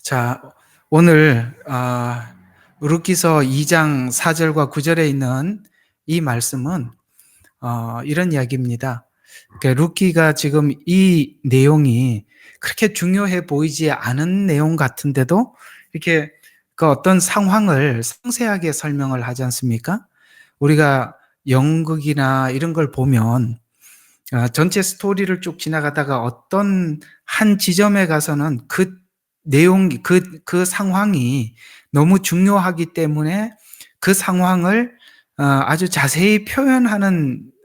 자, 오늘 룻기서 2장 4절과 9절에 있는 이 말씀은 이런 이야기입니다. 그러니까 룻기가 지금 이 내용이 그렇게 중요해 보이지 않은 내용 같은데도 이렇게 그 어떤 상황을 상세하게 설명을 하지 않습니까? 우리가 연극이나 이런 걸 보면 전체 스토리를 쭉 지나가다가 어떤 한 지점에 가서는 그 내용, 그 상황이 너무 중요하기 때문에 그 상황을 아주 자세히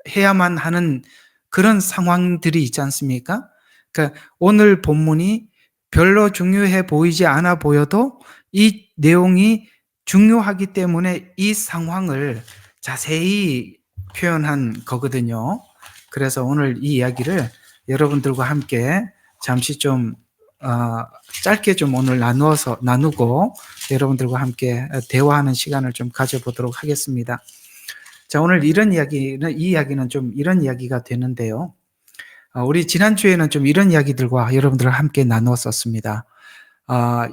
해야만 하는 그런 상황들이 있지 않습니까? 그러니까 오늘 본문이 별로 중요해 보이지 않아 보여도 이 내용이 중요하기 때문에 이 상황을 자세히 표현한 거거든요. 그래서 오늘 이 이야기를 여러분들과 함께 잠시 좀 짧게 좀 오늘 나누고 여러분들과 함께 대화하는 시간을 좀 가져보도록 하겠습니다. 자, 오늘 이 이야기는 좀 이런 이야기가 되는데요. 우리 지난주에는 좀 이런 이야기들과 여러분들과 함께 나누었었습니다.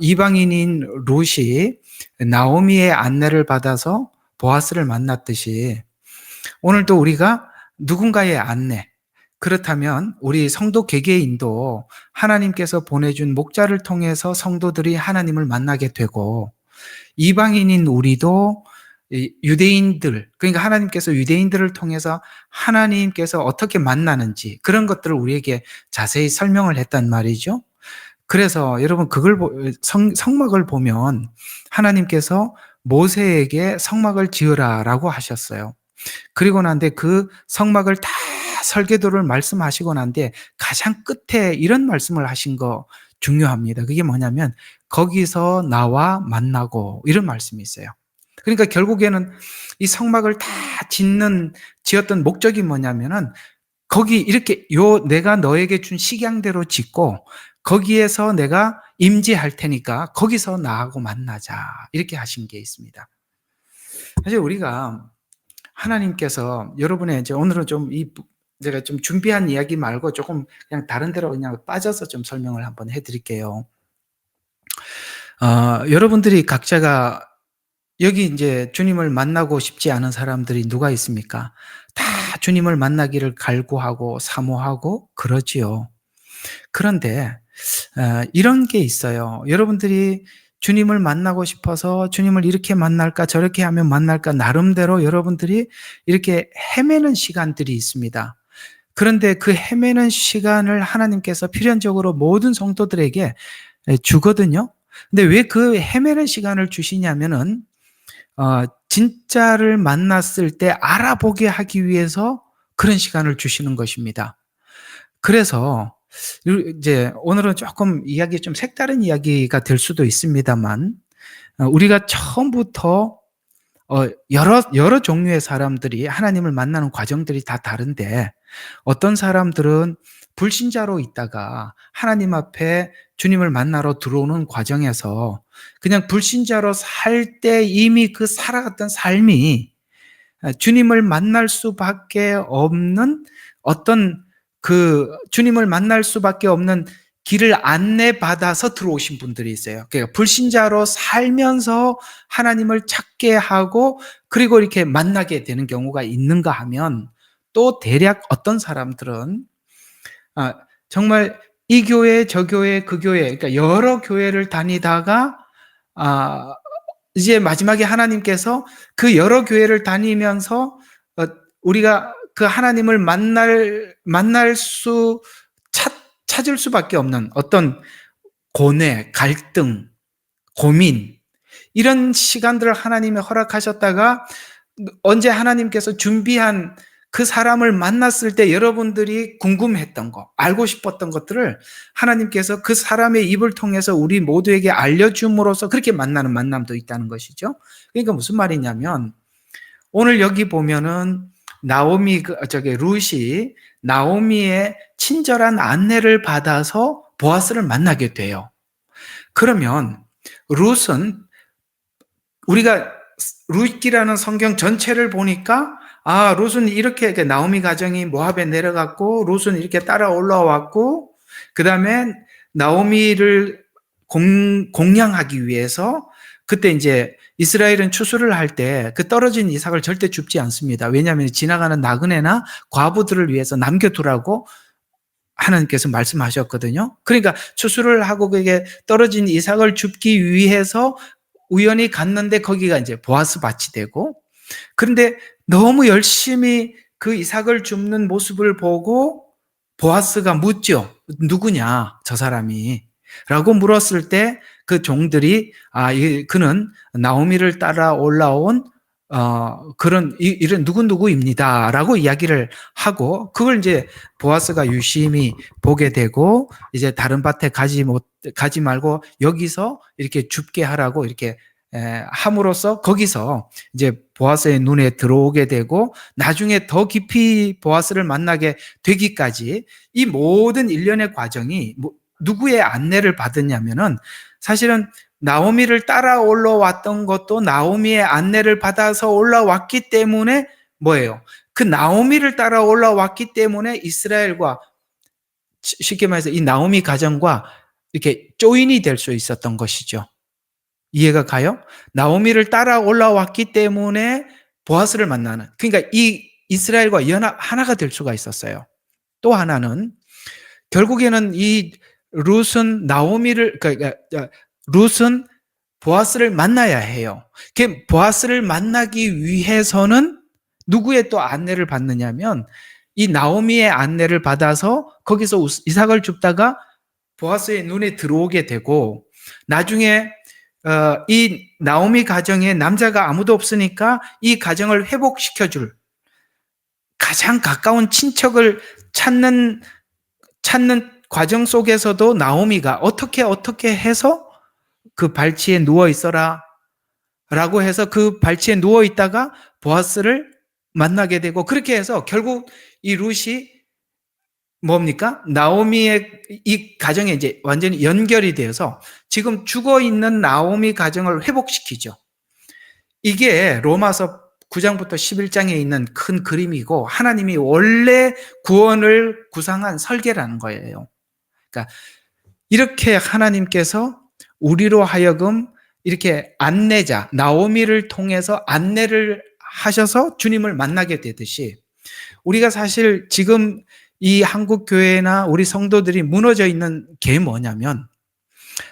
이방인인 룻이 나오미의 안내를 받아서 보아스를 만났듯이 오늘도 우리가 누군가의 안내, 그렇다면 우리 성도 개개인도 하나님께서 보내준 목자를 통해서 성도들이 하나님을 만나게 되고, 이방인인 우리도 유대인들, 그러니까 하나님께서 유대인들을 통해서 하나님께서 어떻게 만나는지 그런 것들을 우리에게 자세히 설명을 했단 말이죠. 그래서 여러분 성막을 보면 하나님께서 모세에게 성막을 지으라라고 하셨어요. 그리고 난데 그 성막을 다 설계도를 말씀하시고 난데 가장 끝에 이런 말씀을 하신 거 중요합니다. 그게 뭐냐면 거기서 나와 만나고, 이런 말씀이 있어요. 그러니까 결국에는 이 성막을 다 지었던 목적이 뭐냐면은 거기 이렇게 내가 너에게 준 식양대로 짓고 거기에서 내가 임재할 테니까 거기서 나하고 만나자, 이렇게 하신 게 있습니다. 사실 우리가 하나님께서 여러분의 이제 오늘은 제가 좀 준비한 이야기 말고 조금 그냥 다른 데로 그냥 빠져서 좀 설명을 한번 해드릴게요. 여러분들이 각자가 여기 이제 주님을 만나고 싶지 않은 사람들이 누가 있습니까? 다 주님을 만나기를 갈구하고 사모하고 그러지요. 그런데 이런 게 있어요. 여러분들이 주님을 만나고 싶어서 주님을 이렇게 만날까 저렇게 하면 만날까 나름대로 여러분들이 이렇게 헤매는 시간들이 있습니다. 그런데 그 헤매는 시간을 하나님께서 필연적으로 모든 성도들에게 주거든요. 근데 왜 그 헤매는 시간을 주시냐면은 진짜를 만났을 때 알아보게 하기 위해서 그런 시간을 주시는 것입니다. 그래서 이제 오늘은 조금 이야기 좀 색다른 이야기가 될 수도 있습니다만, 우리가 처음부터 여러 종류의 사람들이 하나님을 만나는 과정들이 다 다른데, 어떤 사람들은 불신자로 있다가 하나님 앞에 주님을 만나러 들어오는 과정에서 그냥 불신자로 살 때 이미 그 살아갔던 삶이 주님을 만날 수밖에 없는 주님을 만날 수밖에 없는 길을 안내받아서 들어오신 분들이 있어요. 그러니까 불신자로 살면서 하나님을 찾게 하고 그리고 이렇게 만나게 되는 경우가 있는가 하면, 또 대략 어떤 사람들은 정말 이 교회 저 교회 그 교회, 그러니까 여러 교회를 다니다가 이제 마지막에 하나님께서 그 여러 교회를 다니면서 우리가 그 하나님을 찾을 수밖에 없는 어떤 고뇌, 갈등, 고민, 이런 시간들을 하나님이 허락하셨다가 언제 하나님께서 준비한 그 사람을 만났을 때 여러분들이 궁금했던 거, 알고 싶었던 것들을 하나님께서 그 사람의 입을 통해서 우리 모두에게 알려줌으로써 그렇게 만나는 만남도 있다는 것이죠. 그러니까 무슨 말이냐면, 오늘 여기 보면은 룻이 나오미의 친절한 안내를 받아서 보아스를 만나게 돼요. 그러면 룻은, 우리가 룻기라는 성경 전체를 보니까 룻은 이렇게 나오미 가정이 모압에 내려갔고 룻은 이렇게 따라 올라왔고 그 다음에 나오미를 공양하기 위해서 그때 이제 이스라엘은 추수를 할 때 그 떨어진 이삭을 절대 줍지 않습니다. 왜냐하면 지나가는 나그네나 과부들을 위해서 남겨두라고 하나님께서 말씀하셨거든요. 그러니까 추수를 하고 그게 떨어진 이삭을 줍기 위해서 우연히 갔는데 거기가 이제 보아스 밭이 되고, 그런데 너무 열심히 그 이삭을 줍는 모습을 보고 보아스가 묻죠. 누구냐, 저 사람이. 라고 물었을 때 그 종들이, 그는 나오미를 따라 올라온 그런 이런 누구누구입니다 라고 이야기를 하고, 그걸 이제 보아스가 유심히 보게 되고, 이제 다른 밭에 가지 말고 여기서 이렇게 줍게 하라고 이렇게 함으로써 거기서 이제 보아스의 눈에 들어오게 되고, 나중에 더 깊이 보아스를 만나게 되기까지 이 모든 일련의 과정이 누구의 안내를 받았냐면은, 사실은 나오미를 따라 올라왔던 것도 나오미의 안내를 받아서 올라왔기 때문에 뭐예요? 그 나오미를 따라 올라왔기 때문에 이스라엘과, 쉽게 말해서 이 나오미 가정과 이렇게 조인이 될 수 있었던 것이죠. 이해가 가요? 나오미를 따라 올라왔기 때문에 보아스를 만나는, 그러니까 이 이스라엘과 하나가 될 수가 있었어요. 또 하나는 결국에는 이 룻은 그러니까 룻은 보아스를 만나야 해요. 보아스를 만나기 위해서는 누구의 또 안내를 받느냐면, 이 나오미의 안내를 받아서 거기서 이삭을 줍다가 보아스의 눈에 들어오게 되고, 나중에 이 나오미 가정에 남자가 아무도 없으니까 이 가정을 회복시켜줄 가장 가까운 친척을 찾는 과정 속에서도 나오미가 어떻게 해서 그 발치에 누워 있어라 라고 해서 그 발치에 누워 있다가 보아스를 만나게 되고, 그렇게 해서 결국 이 룻이 뭡니까? 나오미의 이 가정에 이제 완전히 연결이 되어서 지금 죽어 있는 나오미 가정을 회복시키죠. 이게 로마서 9장부터 11장에 있는 큰 그림이고, 하나님이 원래 구원을 구상한 설계라는 거예요. 그러니까 이렇게 하나님께서 우리로 하여금 이렇게 안내자, 나오미를 통해서 안내를 하셔서 주님을 만나게 되듯이, 우리가 사실 지금 이 한국 교회나 우리 성도들이 무너져 있는 게 뭐냐면,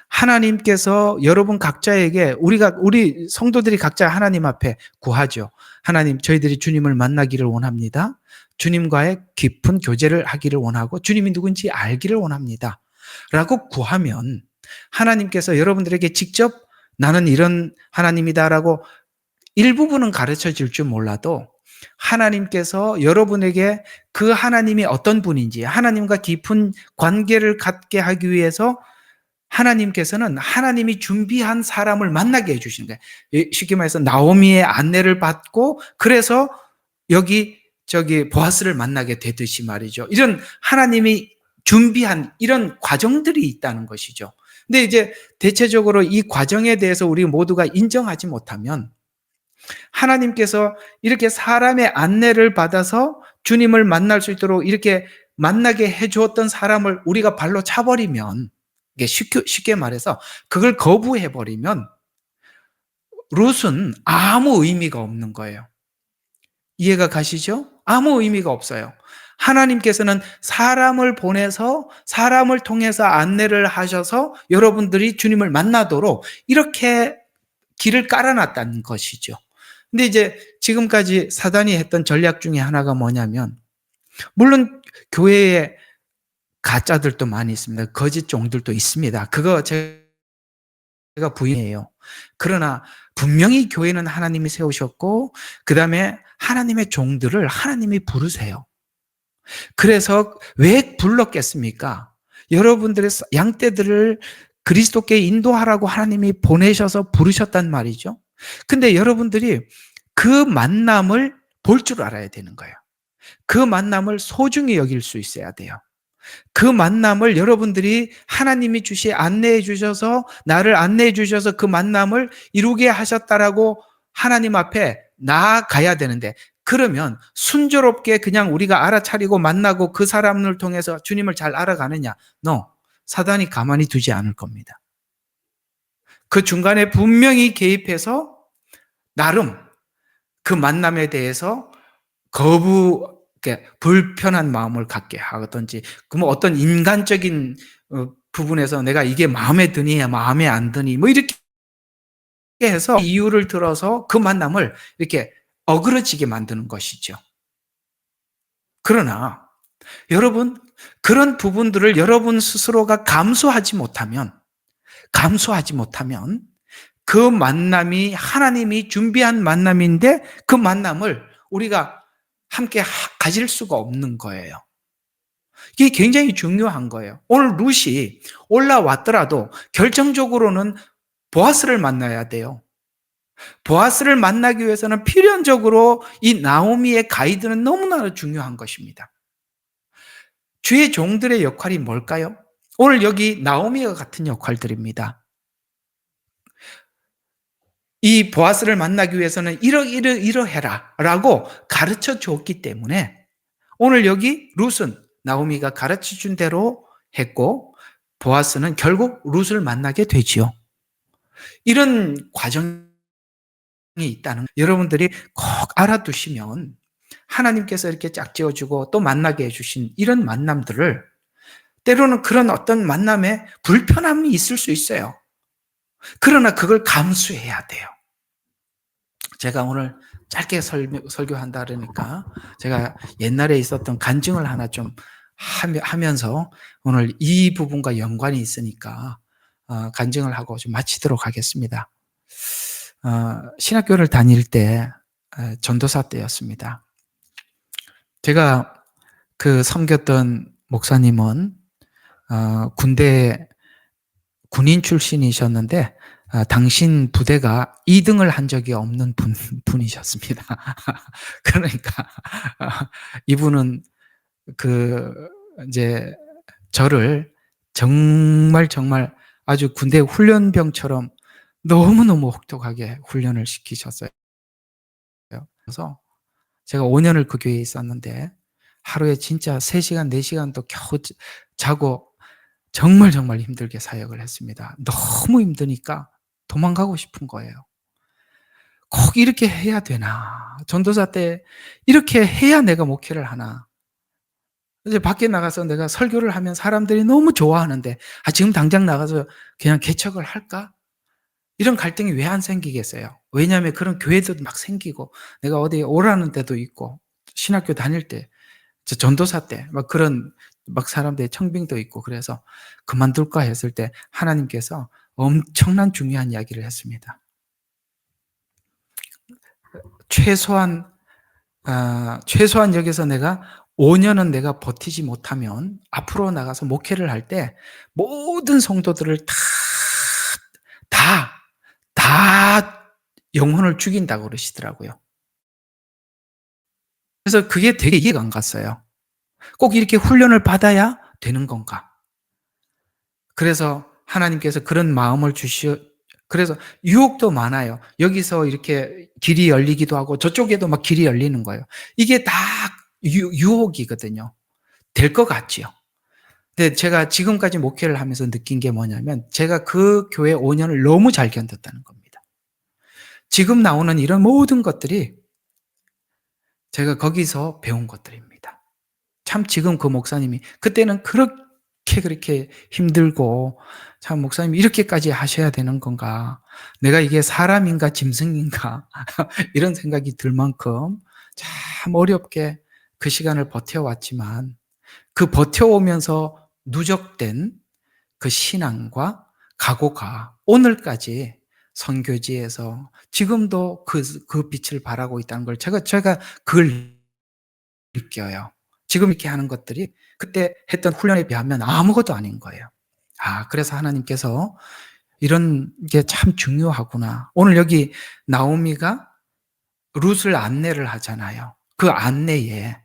하나님께서 여러분 각자에게, 우리 성도들이 각자 하나님 앞에 구하죠. 하나님, 저희들이 주님을 만나기를 원합니다. 주님과의 깊은 교제를 하기를 원하고 주님이 누군지 알기를 원합니다 라고 구하면, 하나님께서 여러분들에게 직접 나는 이런 하나님이다라고 일부분은 가르쳐 줄 줄 몰라도, 하나님께서 여러분에게 그 하나님이 어떤 분인지, 하나님과 깊은 관계를 갖게 하기 위해서 하나님께서는 하나님이 준비한 사람을 만나게 해주시는 거예요. 쉽게 말해서 나오미의 안내를 받고, 그래서 저기 보아스를 만나게 되듯이 말이죠. 이런 하나님이 준비한 이런 과정들이 있다는 것이죠. 근데 이제 대체적으로 이 과정에 대해서 우리 모두가 인정하지 못하면, 하나님께서 이렇게 사람의 안내를 받아서 주님을 만날 수 있도록 이렇게 만나게 해주었던 사람을 우리가 발로 차버리면, 쉽게 말해서 그걸 거부해버리면 룻은 아무 의미가 없는 거예요. 이해가 가시죠? 아무 의미가 없어요. 하나님께서는 사람을 보내서 사람을 통해서 안내를 하셔서 여러분들이 주님을 만나도록 이렇게 길을 깔아놨다는 것이죠. 근데 이제 지금까지 사단이 했던 전략 중에 하나가 뭐냐면, 물론 교회에 가짜들도 많이 있습니다. 거짓 종들도 있습니다. 그거 제가 부인해요. 그러나 분명히 교회는 하나님이 세우셨고, 그 다음에 하나님의 종들을 하나님이 부르세요. 그래서 왜 불렀겠습니까? 여러분들의 양떼들을 그리스도께 인도하라고 하나님이 보내셔서 부르셨단 말이죠. 근데 여러분들이 그 만남을 볼 줄 알아야 되는 거예요. 그 만남을 소중히 여길 수 있어야 돼요. 그 만남을 여러분들이 하나님이 안내해 주셔서, 나를 안내해 주셔서 그 만남을 이루게 하셨다라고 하나님 앞에 나아가야 되는데, 그러면 순조롭게 그냥 우리가 알아차리고 만나고 그 사람을 통해서 주님을 잘 알아가느냐? No. 사단이 가만히 두지 않을 겁니다. 그 중간에 분명히 개입해서 나름 그 만남에 대해서 불편한 마음을 갖게 하든지, 그뭐 어떤 인간적인 부분에서 내가 이게 마음에 드니 마음에 안 드니 뭐 이렇게 해서 이유를 들어서 그 만남을 이렇게 어그러지게 만드는 것이죠. 그러나 여러분, 그런 부분들을 여러분 스스로가 감수하지 못하면 그 만남이 하나님이 준비한 만남인데 그 만남을 우리가 함께 가질 수가 없는 거예요. 이게 굉장히 중요한 거예요. 오늘 룻이 올라왔더라도 결정적으로는 보아스를 만나야 돼요. 보아스를 만나기 위해서는 필연적으로 이 나오미의 가이드는 너무나 중요한 것입니다. 주의 종들의 역할이 뭘까요? 오늘 여기 나오미와 같은 역할들입니다. 이 보아스를 만나기 위해서는 이러해라 라고 가르쳐 줬기 때문에 오늘 여기 룻은 나오미가 가르쳐 준 대로 했고, 보아스는 결국 룻을 만나게 되지요. 이런 과정이 있다는 여러분들이 꼭 알아두시면 하나님께서 이렇게 짝지어주고 또 만나게 해주신 이런 만남들을, 때로는 그런 어떤 만남에 불편함이 있을 수 있어요. 그러나 그걸 감수해야 돼요. 제가 오늘 짧게 설교한다 그러니까 제가 옛날에 있었던 간증을 하나 좀 하면서 오늘 이 부분과 연관이 있으니까 간증을 하고 좀 마치도록 하겠습니다. 신학교를 다닐 때 전도사 때였습니다. 제가 그 섬겼던 목사님은 군대 군인 출신이셨는데 당신 부대가 2등을 한 적이 없는 분이셨습니다. 그러니까 이분은 이제 저를 정말 아주 군대 훈련병처럼 너무너무 혹독하게 훈련을 시키셨어요. 그래서 제가 5년을 그 교회에 있었는데 하루에 진짜 3시간, 4시간도 겨우 자고 정말 힘들게 사역을 했습니다. 너무 힘드니까 도망가고 싶은 거예요. 꼭 이렇게 해야 되나? 전도사 때 이렇게 해야 내가 목회를 하나? 이제 밖에 나가서 내가 설교를 하면 사람들이 너무 좋아하는데 지금 당장 나가서 그냥 개척을 할까? 이런 갈등이 왜 안 생기겠어요? 왜냐하면 그런 교회도 막 생기고 내가 어디에 오라는 데도 있고 신학교 다닐 때 전도사 때 막 그런 사람들의 청빙도 있고, 그래서 그만둘까 했을 때 하나님께서 엄청난 중요한 이야기를 했습니다. 최소한 여기서 내가 5년은 내가 버티지 못하면 앞으로 나가서 목회를 할 때 모든 성도들을 다 영혼을 죽인다고 그러시더라고요. 그래서 그게 되게 이해가 안 갔어요. 꼭 이렇게 훈련을 받아야 되는 건가? 그래서 하나님께서 그런 마음을 그래서 유혹도 많아요. 여기서 이렇게 길이 열리기도 하고 저쪽에도 막 길이 열리는 거예요. 이게 다 유혹이거든요. 될 것 같지요. 근데 제가 지금까지 목회를 하면서 느낀 게 뭐냐면 제가 그 교회 5년을 너무 잘 견뎠다는 겁니다. 지금 나오는 이런 모든 것들이 제가 거기서 배운 것들입니다. 참 지금 그 목사님이 그때는 그렇게 힘들고 참 목사님이 이렇게까지 하셔야 되는 건가? 내가 이게 사람인가 짐승인가? 이런 생각이 들 만큼 참 어렵게 그 시간을 버텨왔지만 그 버텨오면서 누적된 그 신앙과 각오가 오늘까지 선교지에서 지금도 그 빛을 발하고 있다는 걸 제가 그걸 느껴요. 지금 이렇게 하는 것들이 그때 했던 훈련에 비하면 아무것도 아닌 거예요. 그래서 하나님께서 이런 게 참 중요하구나. 오늘 여기 나오미가 룻을 안내를 하잖아요. 그 안내에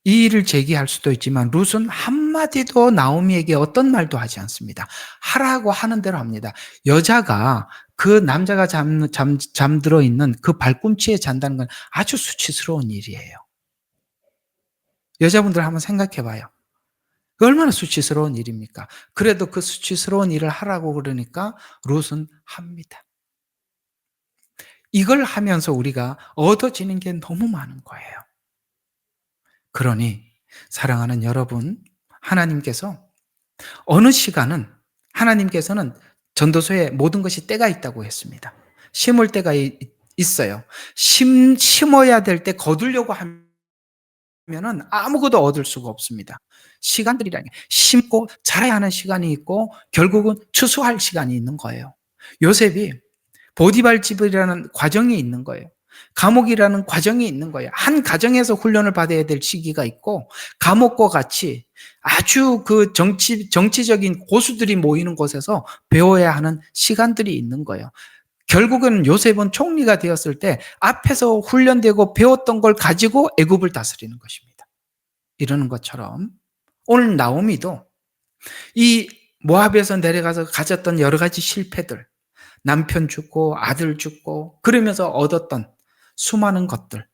이의를 제기할 수도 있지만 룻은 한마디도 나오미에게 어떤 말도 하지 않습니다. 하라고 하는 대로 합니다. 여자가 그 남자가 잠들어 있는 그 발꿈치에 잔다는 건 아주 수치스러운 일이에요. 여자분들 한번 생각해 봐요. 얼마나 수치스러운 일입니까? 그래도 그 수치스러운 일을 하라고 그러니까 롯은 합니다. 이걸 하면서 우리가 얻어지는 게 너무 많은 거예요. 그러니 사랑하는 여러분, 하나님께서 어느 시간은 하나님께서는 전도서에 모든 것이 때가 있다고 했습니다. 심을 때가 있어요. 심어야 될 때 거두려고 하면은 아무것도 얻을 수가 없습니다. 시간들이라는 게 심고 자라야 하는 시간이 있고 결국은 추수할 시간이 있는 거예요. 요셉이 보디발 집이라는 과정이 있는 거예요. 감옥이라는 과정이 있는 거예요. 한 가정에서 훈련을 받아야 될 시기가 있고 감옥과 같이 아주 그 정치적인 고수들이 모이는 곳에서 배워야 하는 시간들이 있는 거예요. 결국은 요셉은 총리가 되었을 때 앞에서 훈련되고 배웠던 걸 가지고 애굽을 다스리는 것입니다. 이러는 것처럼 오늘 나오미도 이 모압에서 내려가서 가졌던 여러 가지 실패들, 남편 죽고 아들 죽고 그러면서 얻었던 수많은 것들,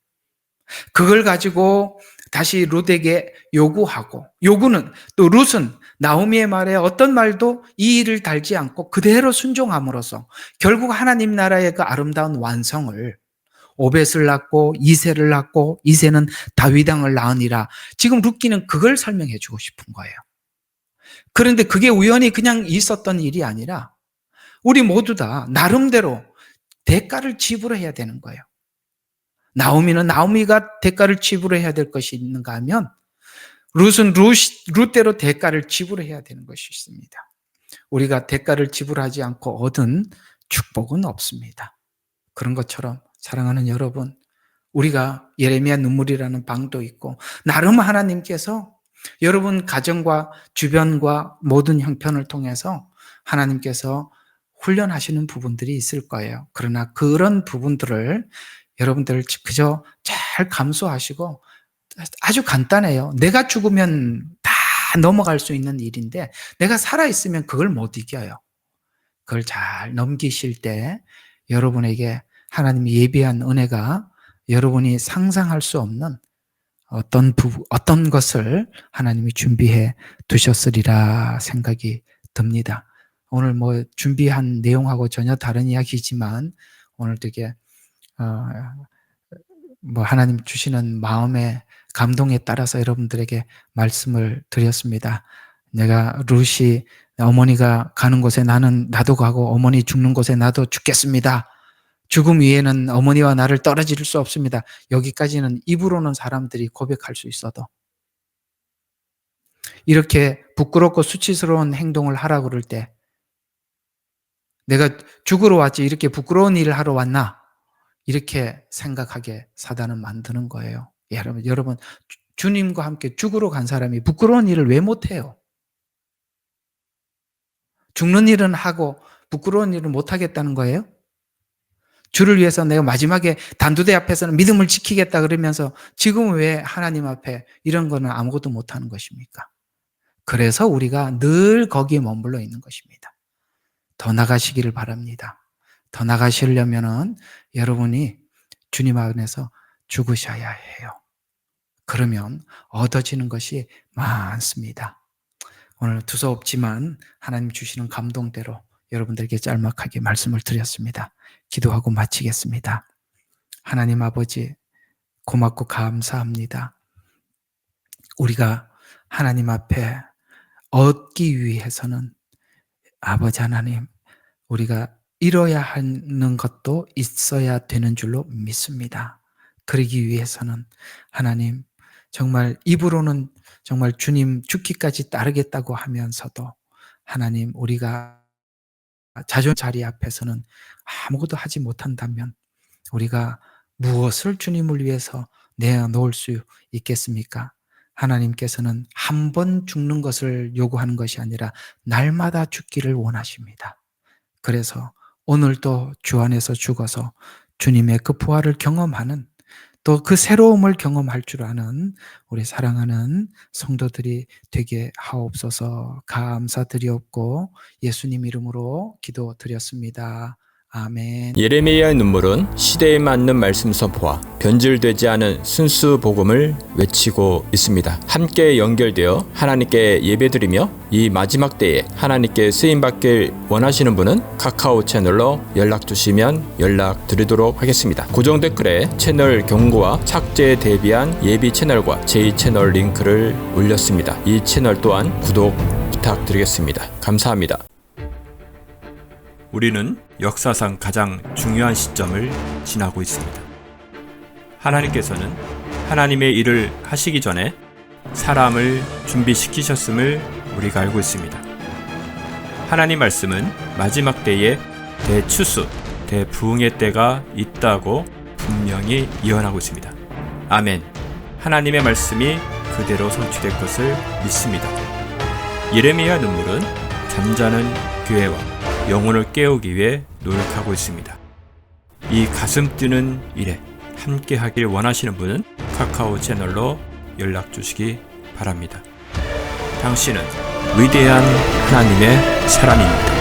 그걸 가지고 다시 룻에게 요구하고, 요구는 또 룻은 나오미의 말에 어떤 말도 이의를 달지 않고 그대로 순종함으로써 결국 하나님 나라의 그 아름다운 완성을, 오벳을 낳고 이새를 낳고 이새는 다윗 왕을 낳으니라. 지금 룻기는 그걸 설명해 주고 싶은 거예요. 그런데 그게 우연히 그냥 있었던 일이 아니라 우리 모두 다 나름대로 대가를 지불해야 되는 거예요. 나오미는 나오미가 대가를 지불해야 될 것이 있는가 하면 룻은 룻대로 대가를 지불해야 되는 것이 있습니다. 우리가 대가를 지불하지 않고 얻은 축복은 없습니다. 그런 것처럼 사랑하는 여러분, 우리가 예레미야 눈물이라는 방도 있고 나름 하나님께서 여러분 가정과 주변과 모든 형편을 통해서 하나님께서 훈련하시는 부분들이 있을 거예요. 그러나 그런 부분들을 여러분들 그저 잘 감수하시고, 아주 간단해요. 내가 죽으면 다 넘어갈 수 있는 일인데 내가 살아있으면 그걸 못 이겨요. 그걸 잘 넘기실 때 여러분에게 하나님이 예비한 은혜가 여러분이 상상할 수 없는 어떤 것을 하나님이 준비해 두셨으리라 생각이 듭니다. 오늘 뭐 준비한 내용하고 전혀 다른 이야기지만 오늘 되게 뭐 하나님 주시는 마음의 감동에 따라서 여러분들에게 말씀을 드렸습니다. 내가 룻이 어머니가 가는 곳에 나도 가고 어머니 죽는 곳에 나도 죽겠습니다. 죽음 위에는 어머니와 나를 떨어질 수 없습니다. 여기까지는 입으로는 사람들이 고백할 수 있어도 이렇게 부끄럽고 수치스러운 행동을 하라고 그럴 때 내가 죽으러 왔지 이렇게 부끄러운 일을 하러 왔나? 이렇게 생각하게 사단은 만드는 거예요. 여러분 주님과 함께 죽으러 간 사람이 부끄러운 일을 왜 못해요? 죽는 일은 하고 부끄러운 일을 못하겠다는 거예요? 주를 위해서 내가 마지막에 단두대 앞에서는 믿음을 지키겠다 그러면서 지금 왜 하나님 앞에 이런 거는 아무것도 못하는 것입니까? 그래서 우리가 늘 거기에 머물러 있는 것입니다. 더 나가시기를 바랍니다. 더 나가시려면은 여러분이 주님 안에서 죽으셔야 해요. 그러면 얻어지는 것이 많습니다. 오늘 두서없지만 하나님 주시는 감동대로 여러분들에게 짤막하게 말씀을 드렸습니다. 기도하고 마치겠습니다. 하나님 아버지, 고맙고 감사합니다. 우리가 하나님 앞에 얻기 위해서는 아버지 하나님, 우리가 이뤄야 하는 것도 있어야 되는 줄로 믿습니다. 그러기 위해서는 하나님, 정말 입으로는 정말 주님 죽기까지 따르겠다고 하면서도 하나님, 우리가 자존자리 앞에서는 아무것도 하지 못한다면 우리가 무엇을 주님을 위해서 내어놓을 수 있겠습니까? 하나님께서는 한 번 죽는 것을 요구하는 것이 아니라 날마다 죽기를 원하십니다. 그래서 오늘도 주 안에서 죽어서 주님의 그 부활을 경험하는, 또 그 새로움을 경험할 줄 아는 우리 사랑하는 성도들이 되게 하옵소서. 감사드리옵고 예수님 이름으로 기도드렸습니다. 아멘. 예레미야의 눈물은 시대에 맞는 말씀 선포와 변질되지 않은 순수 복음을 외치고 있습니다. 함께 연결되어 하나님께 예배드리며 이 마지막 때에 하나님께 쓰임받길 원하시는 분은 카카오 채널로 연락 주시면 연락드리도록 하겠습니다. 고정 댓글에 채널 경고와 착제에 대비한 예비 채널과 제2채널 링크를 올렸습니다. 이 채널 또한 구독 부탁드리겠습니다. 감사합니다. 우리는 역사상 가장 중요한 시점을 지나고 있습니다. 하나님께서는 하나님의 일을 하시기 전에 사람을 준비시키셨음을 우리가 알고 있습니다. 하나님 말씀은 마지막 때에 대추수, 대부흥의 때가 있다고 분명히 예언하고 있습니다. 아멘. 하나님의 말씀이 그대로 성취될 것을 믿습니다. 예레미야 눈물은 잠자는 교회와 영혼을 깨우기 위해 노력하고 있습니다. 이 가슴 뛰는 일에 함께 하길 원하시는 분은 카카오 채널로 연락 주시기 바랍니다. 당신은 위대한 하나님의 사람입니다.